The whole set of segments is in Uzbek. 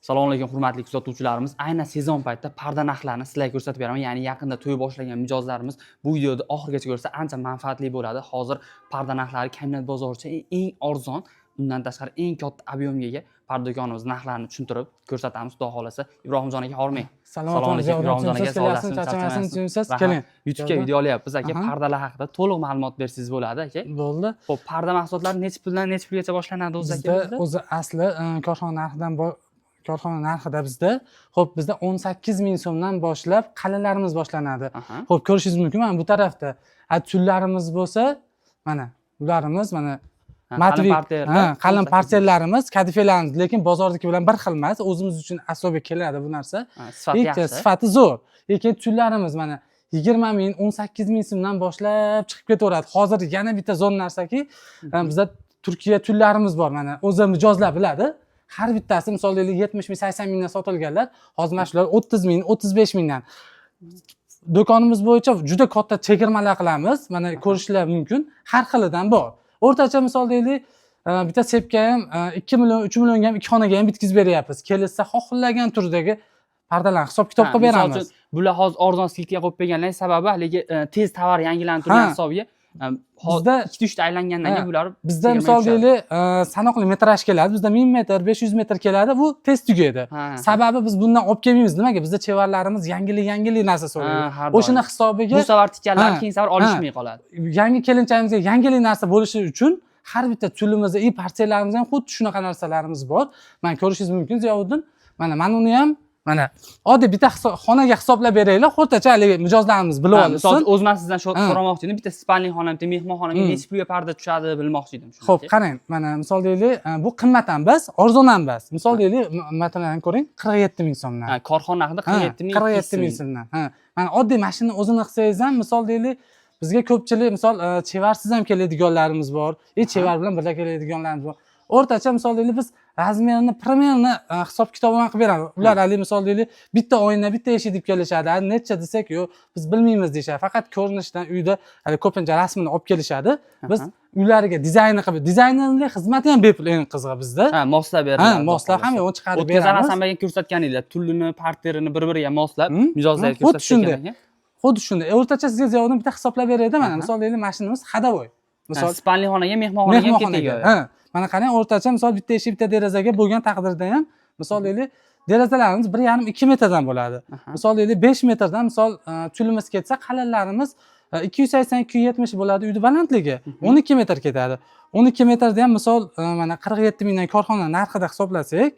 Assalomu alaykum hurmatli kuzatuvchilarimiz. Aynan sezon paytida parda narxlarini sizlarga ko'rsatib beraman. Ya'ni yaqinda to'y boshlagan mijozlarimiz bu videoda oxirigacha ko'rsa ancha manfaatli bo'ladi. Hozir parda narxlari Kamnat bozoricha eng arzon, undan tashqari eng katta ob'yemga ega parda do'konimiz narxlarini tushuntirib ko'rsatamiz, xudo xolasa. Ibrohimjon aka hormang. Assalomu alaykum Ibrohimjon aka, sog'lasiz, keling. YouTube'ga video olyapmiz aka. Pardalar haqida to'liq ma'lumot bersangiz bo'ladi aka. Bo'ldi. Xo'p, parda mahsulotlari necha puldan necha pulgacha boshlanadi o'zi aka? Bizda o'zi asli korxona narxida bizda, xo'p, bizda 18 ming so'mdan boshlab qalinlarimiz boshlanadi. Xo'p, ko'rishingiz mumkin mana bu tarafda. Tullarimiz bo'lsa, mana bularimiz mana matvi, qalin parsellarimiz, kadifelarimiz, lekin bozordagi bilan bir xil emas. O'zimiz uchun asobiy keladi bu narsa. Sifati zo'r. Lekin tullarimiz mana 20 ming, 18 ming so'mdan boshlab chiqib ketaveradi. Hozir yana bitta zo'r narsaki, bizda Turkiya tullarimiz bor mana. O'zi mijozlar biladi. Har bittasi misol 70 ming, 80 mingdan sotilganlar, hozir mana shular 30 ming, 35 mingdan. Do'konimiz bo'yicha juda katta chegirmalar qilamiz. Mana ko'rishlar mumkin. Har xilidan bor. O'rtacha misol deylik, bitta sepka ham 2 million, 3 millionga ham ikki xonaga ham bitkizib beryapmiz. Kelsa xohlagan turdagi pardalarni hisob kitob qilib beramiz. Bular hozir arzon skidga qo'yib berganlar sababi haligi tez tovar yangilanib turgan hisobiga bizda 2-3 ta aylangandan keyin bular bizda misol deylik sanoqli metraj keladi. Bizda 1000 metr, 500 metr keladi. Bu tez tugaydi. Sababi biz bundan olib kelmaymiz. Nimaga? Bizda chevarlarimiz yangi narsa so'raydi. O'shini hisobiga bu safar tikkanlar keyin safar olishmay qoladi. Yangi kelinchagimizga yangi narsa bo'lishi uchun har bitta tulimizda parchellarimizda ham xuddi shunaqa narsalarimiz bor. Mana ko'rishingiz mumkin Ziyovuddin. Mana uni ham mana oddiy bitta xonaga hisoblab beraylik, o'rtacha haligi mijozlarimiz bilib olsin. Misol o'zim sizdan so'ramoqchi edim, bitta spalniy xona, bitta mehmonxonaga necha pulga parda tushadi bilmoqchi edim. Xo'p, qarang, mana misol deylik, bu qimmat ham emas, arzon ham emas. Misol deylik, matalan ko'ring, 47 ming so'mdan. Korxona narxida 47 ming so'mdan. Mana oddiy mashina o'zini qilsangiz ham, misol deylik, bizga ko'pchilik misol chevarsiz ham keladiganlarimiz bor, chevar bilan birga keladiganlarimiz bor. O'rtacha misol deylik biz razmerini, primerni hisob kitobini qilib beramiz. Ular hali misol deylik bitta oyna, bitta eshik deb kelishadi. Necha desak, yo'q, biz bilmaymiz deyshadi. Faqat ko'rinishdan uyda hali ko'pincha rasmini olib kelishadi. Biz uylariga dizaynni qilib, dizaynerlik xizmati ham bepul eng qizig'i bizda. Moslab beriladi. Moslab ham yo'q chiqarib beramiz. O'tkazib hammaga ko'rsatganinglar, tullini, parterini bir-biriga moslab, mijozlarga ko'rsatgan ekan. Xuddi shunday. O'rtacha sizga Ziyovuddin bitta hisoblab beradi. Mana misol deylik mashinamiz xadavoy. Misol spalniy xonaga, mehmonxonaga ham ketadi. Mana qarang, o'rtacha misol bitta eshik, bitta derazaga bo'lgan taqdirda ham misol deylik derazalarimiz 1,5-2 metrdan bo'ladi. Misol deylik 5 metrdan misol tulimiz ketsa, qalinlarimiz 280-270 bo'ladi uyda balandligi. 12 metr ketadi. 12 metrda ham misol mana 47 mingdan korxona narxida hisoblasak,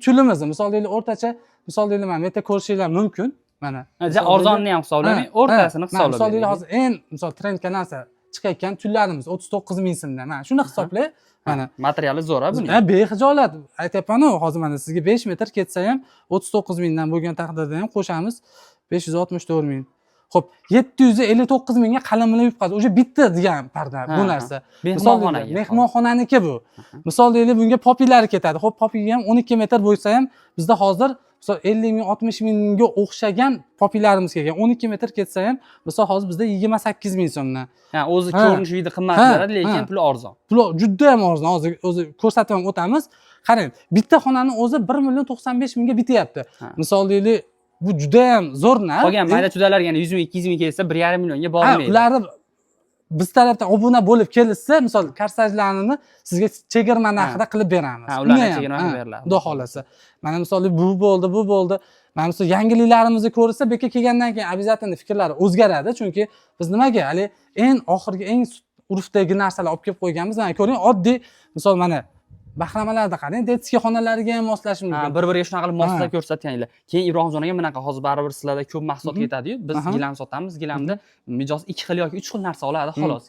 tulimizni misol deylik o'rtacha misol deylik mana bu yerda ko'rishinglar mumkin. Mana arzonni ham hisoblamay, o'rtasini hisoblab. Misol deylik hozir eng misol trendga narsa chiqayotgan tullarimiz 39 ming so'mdan. Mana shuni hisoblay. Mana materiali zo'r a buning. Behijolat aytayapman-ku, hozir mana sizga 5 metr ketsa ham 39 mingdan bo'lgan taqdirda ham qo'shamiz 564 ming. Xo'p, 759 mingga qalin bilan yutqazdi. O'sha bitta degan parda bu narsa. Mehmonxonaniki bu. Misol deylik bunga popilari ketadi. Xo'p, popiga ham 12 metr bo'lsa ham bizda hozir misol 50 ming, 60 mingga o'xshagan popilarimiz kelgan. 12 metr ketsa ham misol hozir bizda 28 ming so'mdan. O'zi ko'rinishi uyda qimmat beradi, lekin puli arzon. Puli juda ham arzon. Hozir o'zi ko'rsatib ham o'tamiz. Qarang, bitta xonani o'zi 1,95 mingga bityapti. Misol deylik, bu juda ham zo'r narx. Qolgan mayda-chudalarga yana 100 ming, 200 ming kelsa 1,5 millionga bormaydi. Ularni biz tarafdan obuna bo'lib kelsa, misol karsajlarni sizga chegirma narxida qilib beramiz. Ularga chegirma qilib beriladi. Xudo xolasa. Mana misol bu bo'ldi. Mana misol yangiliklarimizni ko'rsa, bekka kelgandan keyin обязательно fikrlari o'zgaradi, chunki biz nimaga hali eng oxirgi eng urfdagi narsalar olib kelib qo'yganmiz. Mana ko'ring, oddiy misol mana bahramalarda qarang, detskiy xonalariga ham moshlash mumkin. Bir-biriga shunaqa qilib moslab ko'rsatganinglar. Keyin Ibrohimjon aka bunaqa hozir baribir sizlarda ko'p mahsulot ketadi-yu. Biz gilam sotamiz. Gilamda mijoz 2 xil yoki 3 xil narsa oladi, xolos.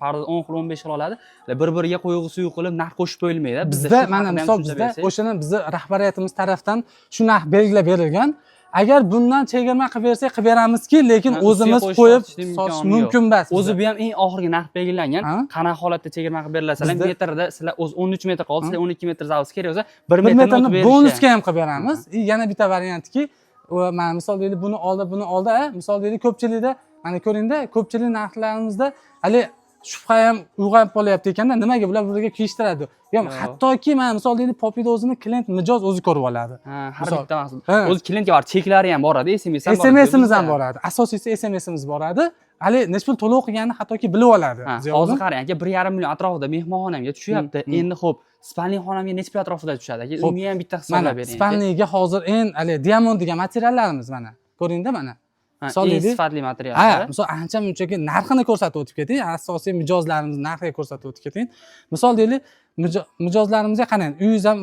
Parda 10 xil, 15 xil oladi. Bir-biriga qo'yg'i suyu qilib narx qo'shib qo'yilmaydi. Bizda mana misol bizda o'shani bizni rahbariyatimiz tarafdan shu narx belgilab berilgan. Agar bundan chegirma qilib bersak, qilib beramizki, lekin o'zimiz qo'yib sotish mumkin emas. O'zi bu ham eng oxirgi narx belgilangan. Qanaqa holatda chegirma qilib berilsalar, metrda sizlar o'z 13 metr qolsa, sizlar 12 metr zavod kerak bo'lsa, 1 metrni bonusga ham qilib beramiz. Yana bitta variantki, mana misol deylik buni oldi, misol deylik ko'pchilikda, mana ko'ringda, ko'pchilik narxlarimizda hali shubha ham uyg'onib qolyapti ekanda, nimaga bular burga kiyishtiradi? Yo'q, hattoki mana misol deydi, Poppy'da o'zini klient mijoz o'zi ko'rib oladi. Ha, har bitta mahsul. O'zi klientga bor, cheklari ham boradi, SMS ham bor. SMSimiz ham boradi. Asosiysi SMSimiz boradi. Hali necha pul to'lov qilganini hattoki bilib oladi. Hozir qarang aka, 1,5 million atrofida mehmonxonamga tushyapti. Endi xo'p, spalning xonamga necha pul atrofida tushadi aka? Uni ham bitta hisoblab bering. Spalniga hozir hali diamond degan materiallarimiz mana. Ko'ringda mana. Misol eng sifatli materiallar. Misol ancha munchaga narxini ko'rsatib o'tib keting, asosiy mijozlarimiz narxiga ko'rsatib o'tib keting. Misol deylik, mijozlarimizga qarang, uyingiz ham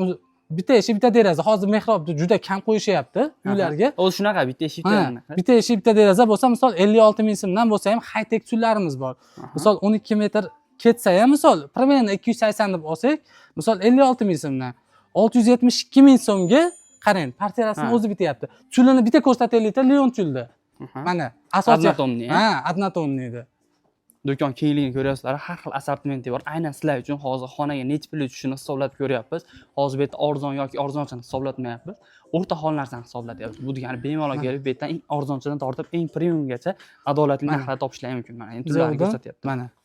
bitta eshik, bitta deraza. Hozir mehrobni juda kam qo'yishyapti uylarga. O'zi shunaqa bitta eshik, bitta eshik, bitta deraza bo'lsa, misol 56 ming so'mdan bo'lsa ham high-tech tullarimiz bor. Misol 12 metr ketsa ham, misol примерно 280 deb olsak, misol 56 ming so'mdan 672 ming so'mga qarang, parterasini o'zi bityapti. Chulini bitta ko'rsataylikda, Leon chuldi. Mana asosiy однотонный edi. Do'kon kengligini ko'ryapsizlar, har xil assortimenti bor. Aynan sizlar uchun hozir xonaga necha pul tushishini hisoblab ko'ryapmiz. Hozir bu yerda arzon yoki arzonchani hisoblatmayapmiz. O'rta xil narsani hisoblatyapmiz. Bu degani bemalol kelib, bu yerdan eng arzonchadan tortib eng premiumgacha adolatli narxlar topishlari mumkin. Mana endi ularni ko'rsatyapti.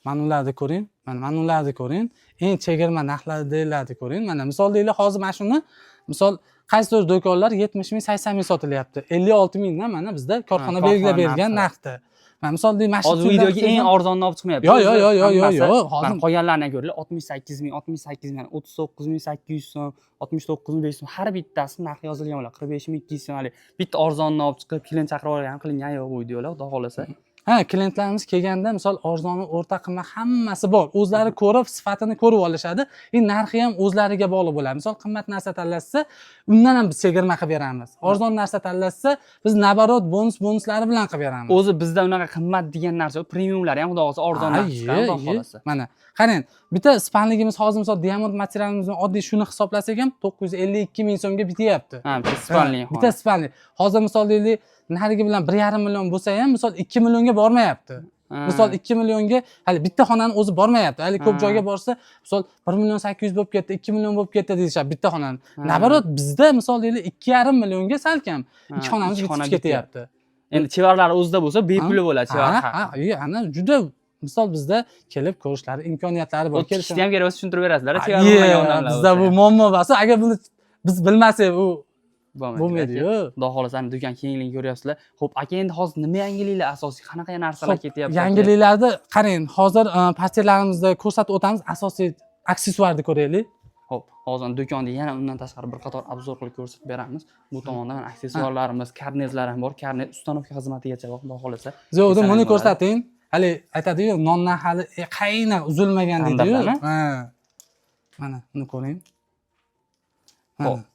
Mana ularni ko'ring. Mana ularni ko'ring. Eng chegirma narxlardagilarni ko'ring. Mana misol deylik, hozir mana shuni misol qaysidir do'konlar 70 ming, 80 ming sotilyapti. 56 mingdan mana bizda korxona belgilab bergan narxda. Mana misol deylik, mana hozir videoga eng arzonni olib chiqmayapti. Yo'q. Hozir qolganlarni ko'raylik, 68 ming, 39 ming 800 so'm, 69 ming 500 so'm, har bittasi narxi yozilgan bo'ladi. 45 ming 200 so'm. Bitta arzonni olib chiqib, klient chaqirib olgan qilingan yo'q bu videolar, xudo xolasa. Klientlarimiz kelganda misol arzoni, o'rta qimmat hammasi bor. O'zlari ko'rib, sifatini ko'rib olishadi. Narxi ham o'zlariga bog'liq bo'ladi. Misol qimmat narsa tanlashsa, undan ham biz chegirma qilib beramiz. Arzon narsa tanlashsa, biz nabarot bonuslari bilan qilib beramiz. O'zi bizda unaqa qimmat degan narsa, premiumlar ham xudo xolasa arzondan chiqadi, xudo xolasa. Mana qarang, bitta spanligimiz hozir misol diamond materialimizni oddiy shuni hisoblasak ham 952 ming so'mga bityapti. Bitta spanli. Hozir misol deylik, narigi bilan 1,5 million bo'lsa ham, misol 2 millionga bormayapti. Misol 2 millionga hali bitta xonani o'zi bormayapti. Hali ko'p joyga borsa, misol 1 million 800 bo'lib ketdi, 2 million bo'lib ketdi deyishadi bitta xonani. Nabarot bizda misol deylik 2,5 millionga salkam ikki xonamiz bitib ketyapti. Endi chevarlar o'zida bo'lsa, bepul bo'ladi chevar. Ana juda misol bizda kelib ko'rishlari imkoniyatlari bor. Kelishni ham kerak bo'lsa tushuntirib berasizlar, chevar bo'lmagan odamlar. Bizda bu muammo bor. Agar buni biz bilmasak, u bo'lmaydi-ku. Xudo xolasa do'kon kengligini ko'ryapsizlar. Xo'p, aka endi hozir nima yangiliklar asosiy, qanaqa narsalar ketyapti? Yangiliklarni qarang, hozir parterlarimizda ko'rsatib o'tamiz, asosiy aksessuarni ko'raylik. Xo'p, hozir do'konda yana undan tashqari bir qator obzor qilib ko'rsatib beramiz. Bu tomonda mana aksessuarlarimiz, karnezlar ham bor, karnet ustanovka xizmatigacha bor, xudo xolasa. Zo'da buni ko'rsating. Hali aytadi-yu, nondan hali qayna uzilmagan deydi-yu. Mana buni ko'ring. Xo'p.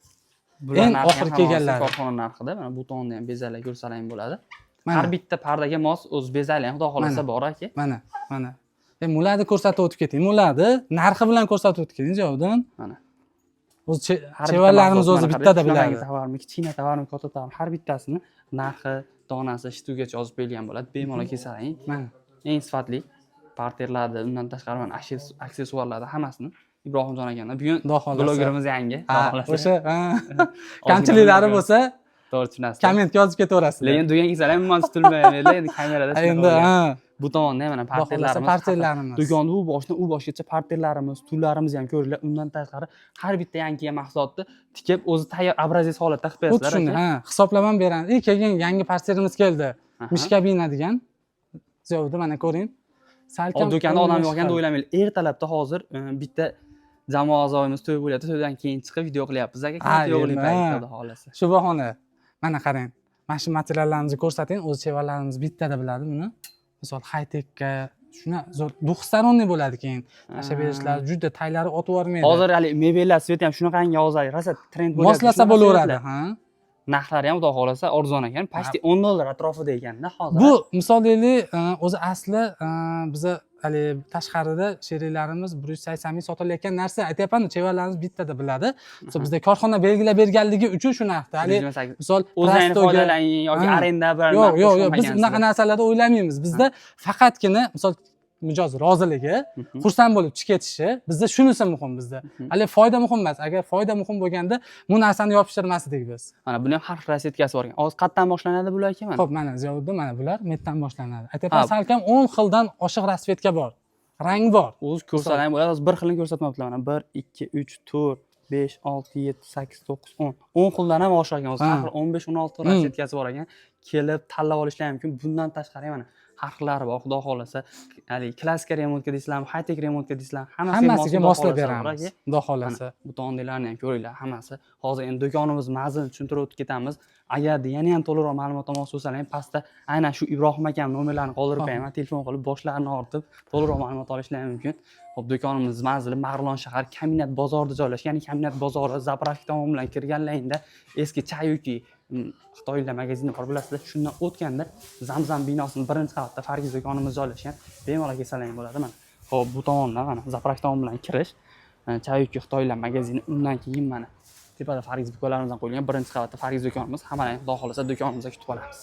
Eng oxir kelganlar korxona narxida, mana bu tomonda ham bezalar ko'rsalar ham bo'ladi. Har bitta pardaga mos o'z bezalar ham xudo xolasa bor aka. Mana. Mularni ko'rsatib o'tib keting. Mularni narxi bilan ko'rsatib o'tib keting, javobdan. Mana. O'z chevarlarimiz o'zi bittada biladi. Tovarmi, kichkina tovarmi, katta tovar, har bittasini narxi, donasi, shtugacha yozib berilgan bo'ladi. Bemalol kelsalang. Mana. Eng sifatli parterlarda, undan tashqari mana aksessuarlarda hammasini Ibrohimjon akadan bugun blogerimiz yangi. O'sha kamchiliklari bo'lsa, to'g'ri tushunasiz. Kommentga yozib ketaverasiz. Lekin do'konga kelsalar ham tutilmaydi, endi kamerada. Endi bu tomonda mana parterlarimiz. Do'konni u boshgacha parterlarimiz, stullarimiz ham ko'ringlar. Undan tashqari har bitta yangi mahsulotni tikib, o'zi tayyor obrazes holatda qilib berasizlar. Tushundim, hisoblab ham beramiz. Keyin yangi parterimiz keldi. Mishkabina degan. Zo'da mana ko'ring. Salkam do'konda odam yo'ganda o'ylamaylik. Ertalabda hozir bitta jamoa a'zoyimiz to'y bo'lyapti. To'ydan keyin chiqib video qilyapmiz aka. Yo'g'lik paytda xolasa. Shu bahona. Mana qarang. Mana shu materiallarimizni ko'rsating. O'z chevarlarimiz bittada biladi buni. Misol high-techga shuna zo'r duxstaronniy bo'ladi keyin. Tashlab berishlar juda taylari otib yubormaydi. Hozir hali mebellar sveti ham shunaqangi yozadi. Rosa trend bo'lyapti. Moslasa bo'laveradi, narxlari ham xudo xolasa arzon ekan, pasti 10 dollar atrofida ekanda hozir. Bu misol deylik, o'zi asli biza hali tashqarida sheriklarimiz 180 ming sotilayotgan narsa aytayapman, chevarlarimiz bittada biladi. Misol bizda korxona belgilab berganligi uchun shu narxda. Hali misol o'zingizning foydalaning yoki arenda bir yo'q, biz unaqa narsalarni o'ylamaymiz. Bizda faqatgina misol mijoz roziligi, xursand bo'lib chiqib ketishi, bizda shunisi muhim bizda. Hali foyda muhim emas. Agar foyda muhim bo'lganda, bu narsani yopishtirmasdik biz. Mana buni ham har xil rasvetkasi bor ekan. Hozir qayerdan boshlanadi bular ekan? Xo'p, mana Ziyovuddin, mana bular metdan boshlanadi. Aytayapman, salkam 10 xildan oshiq rasvetka bor. rang bor. O'zi ko'rsalar ham bo'ladi. Bir xilini ko'rsatmayaptilar mana. 1 2 3 4 5 6 7 8 9 10. 10 xildan ham oshar ekan. O'zi har 15 16 rassetkasi bor ekan. Kelib tanlab olishlar mumkin. Bundan tashqari mana har xillari bor. Xudo xolasa, ya'ni klassik remontga deysizlarmi, high-tech remontga deysizlarmi, Hammasiga moslab beramiz. Xudo xolasa. Bu tondelarni ham ko'ringlar, hammasi. Hozir endi do'konimiz mazmun tushuntirib o'tib ketamiz. Agarda yana ham to'liqroq ma'lumot olmoqchi bo'lsangiz, pastda aynan shu Ibrohim akam nomerlarini qoldirib qo'yaman. Telefon qilib boshlarini ortib to'liqroq ma'lumot olishlari mumkin. Xo'p, do'konimiz manzili Marg'ilon shahar Kombinat bozorida joylashgan. Ya'ni Kombinat bozori zapravka tomon bilan kirganlaringda eski Chayuki Xitoylar magazini bor bilasizlar. Shundan o'tganda Zamzam binosining birinchi qavatida Fargiz do'konimiz joylashgan. Bemalol kelsangiz bo'ladi mana. Xo'p, bu tomondan mana zapravka tomon bilan kirish. Chayuki Xitoylar magazini, undan keyin mana tepada Fargiz do'konlarimizdan qo'yilgan birinchi qavatda Fargiz do'konimiz. Hammalarni xudo xolasa do'konimizda kutib olamiz.